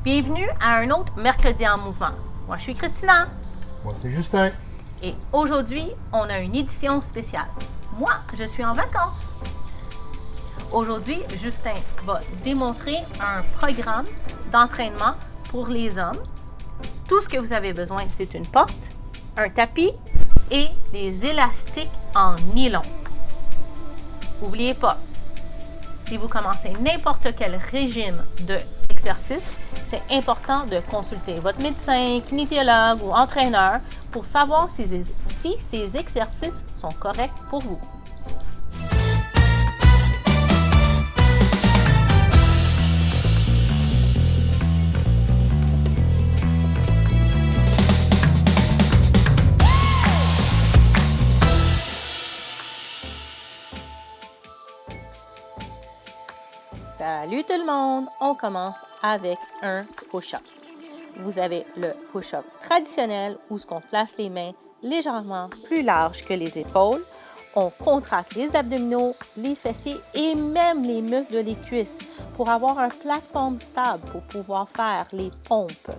Bienvenue à un autre Mercredi en mouvement. Moi, je suis Christina. Moi, c'est Justin. Et aujourd'hui, on a une édition spéciale. Moi, je suis en vacances. Aujourd'hui, Justin va démontrer un programme d'entraînement pour les hommes. Tout ce que vous avez besoin, c'est une porte, un tapis et des élastiques en nylon. N'oubliez pas, si vous commencez n'importe quel régime d'exercice, c'est important de consulter votre médecin, kinésiologue ou entraîneur pour savoir si ces exercices sont corrects pour vous. Salut tout le monde! On commence avec un push-up. Vous avez le push-up traditionnel où on place les mains légèrement plus larges que les épaules. On contracte les abdominaux, les fessiers et même les muscles de les cuisses pour avoir un plateforme stable pour pouvoir faire les pompes.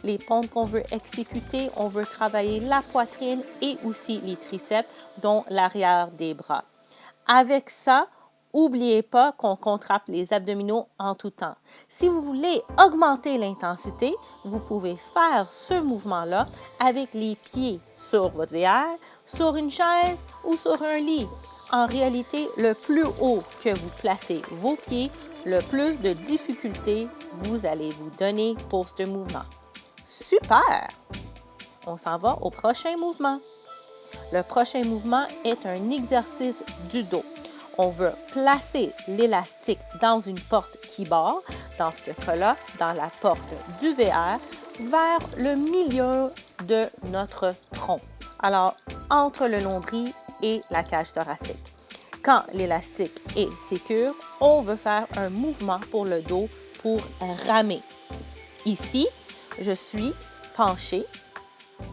Les pompes qu'on veut exécuter, on veut travailler la poitrine et aussi les triceps, dont l'arrière des bras. Avec ça, n'oubliez pas qu'on contracte les abdominaux en tout temps. Si vous voulez augmenter l'intensité, vous pouvez faire ce mouvement-là avec les pieds sur votre VR, sur une chaise ou sur un lit. En réalité, le plus haut que vous placez vos pieds, le plus de difficultés vous allez vous donner pour ce mouvement. Super! On s'en va au prochain mouvement. Le prochain mouvement est un exercice du dos. On veut placer l'élastique dans une porte qui barre, dans ce cas-là, dans la porte du VR, vers le milieu de notre tronc. Alors, entre le nombril et la cage thoracique. Quand l'élastique est sécure, on veut faire un mouvement pour le dos pour ramer. Ici, je suis penchée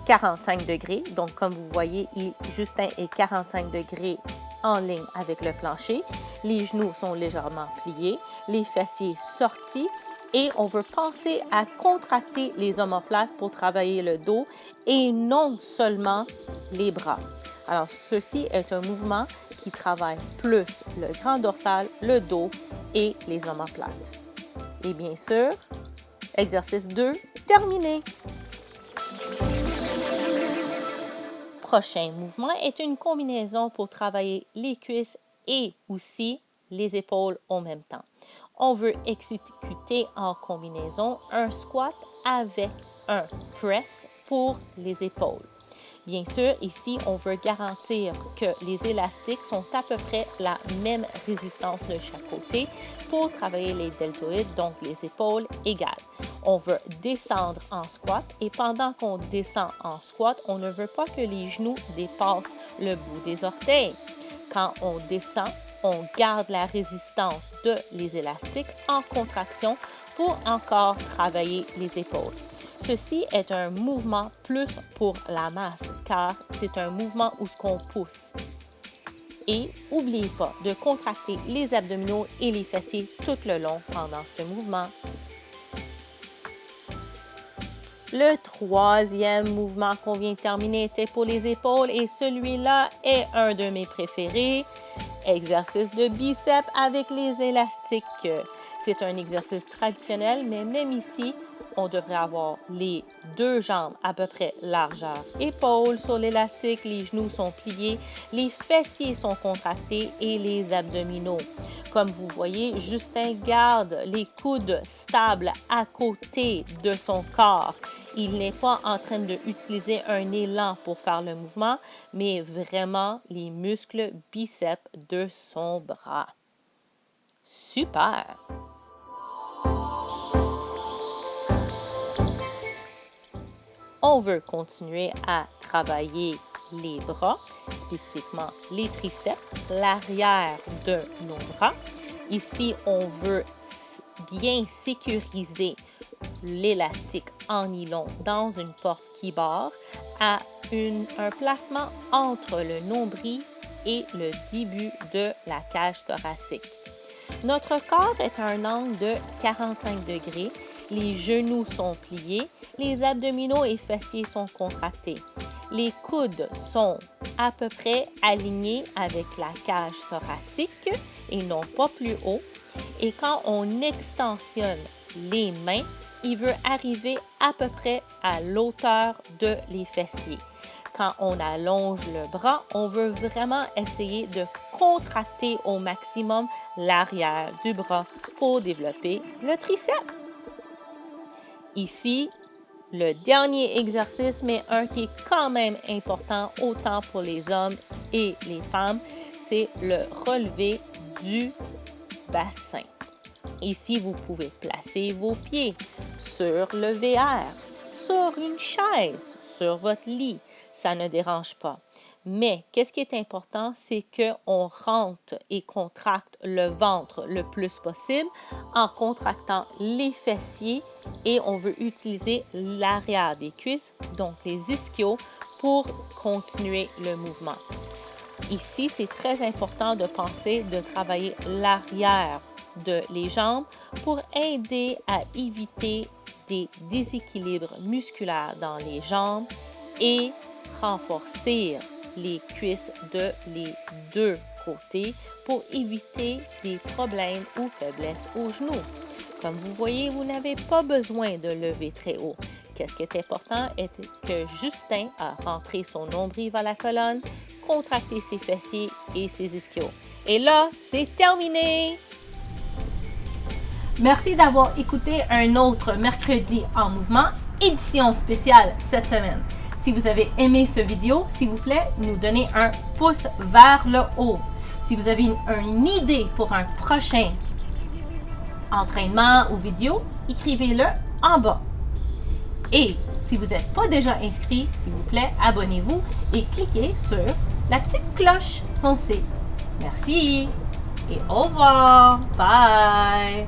45 degrés. Donc, comme vous voyez, Justin est 45 degrés en ligne avec le plancher. Les genoux sont légèrement pliés, les fessiers sortis et on veut penser à contracter les omoplates pour travailler le dos et non seulement les bras. Alors, ceci est un mouvement qui travaille plus le grand dorsal, le dos et les omoplates. Et bien sûr, exercice 2, terminé! Prochain mouvement est une combinaison pour travailler les cuisses et aussi les épaules en même temps. On veut exécuter en combinaison un squat avec un press pour les épaules. Bien sûr, ici, on veut garantir que les élastiques sont à peu près la même résistance de chaque côté pour travailler les deltoïdes, donc les épaules égales. On veut descendre en squat et pendant qu'on descend en squat, on ne veut pas que les genoux dépassent le bout des orteils. Quand on descend, on garde la résistance de les élastiques en contraction pour encore travailler les épaules. Ceci est un mouvement plus pour la masse car c'est un mouvement où on pousse. Et n'oubliez pas de contracter les abdominaux et les fessiers tout le long pendant ce mouvement. Le troisième mouvement qu'on vient de terminer était pour les épaules et celui-là est un de mes préférés. Exercice de biceps avec les élastiques. C'est un exercice traditionnel, mais même ici, on devrait avoir les deux jambes à peu près largeur épaules sur l'élastique, les genoux sont pliés, les fessiers sont contractés et les abdominaux. Comme vous voyez, Justin garde les coudes stables à côté de son corps. Il n'est pas en train d'utiliser un élan pour faire le mouvement, mais vraiment les muscles biceps de son bras. Super! On veut continuer à travailler les bras, spécifiquement les triceps, l'arrière de nos bras. Ici, on veut bien sécuriser l'élastique en nylon dans une porte qui barre à un placement entre le nombril et le début de la cage thoracique. Notre corps est à un angle de 45 degrés Les genoux sont pliés, les abdominaux et fessiers sont contractés. Les coudes sont à peu près alignés avec la cage thoracique et non pas plus haut. Et quand on extensionne les mains, il veut arriver à peu près à l'auteur de les fessiers. Quand on allonge le bras, on veut vraiment essayer de contracter au maximum l'arrière du bras pour développer le triceps. Ici, le dernier exercice, mais un qui est quand même important autant pour les hommes et les femmes, c'est le relevé du bassin. Ici, vous pouvez placer vos pieds sur le VR, sur une chaise, sur votre lit. Ça ne dérange pas. Mais qu'est-ce qui est important, c'est qu'on rentre et contracte le ventre le plus possible en contractant les fessiers et on veut utiliser l'arrière des cuisses, donc les ischios, pour continuer le mouvement. Ici, c'est très important de penser de travailler l'arrière les jambes pour aider à éviter des déséquilibres musculaires dans les jambes et renforcer les cuisses de les deux côtés pour éviter des problèmes ou faiblesses aux genoux. Comme vous voyez, vous n'avez pas besoin de lever très haut. Qu'est-ce qui est important est que Justin a rentré son nombril vers la colonne, contracté ses fessiers et ses ischios. Et là, c'est terminé! Merci d'avoir écouté un autre Mercredi en mouvement, édition spéciale cette semaine. Si vous avez aimé cette vidéo, s'il vous plaît, nous donnez un pouce vers le haut. Si vous avez une idée pour un prochain entraînement ou vidéo, écrivez-le en bas. Et si vous n'êtes pas déjà inscrit, s'il vous plaît, abonnez-vous et cliquez sur la petite cloche foncée. Merci et au revoir. Bye!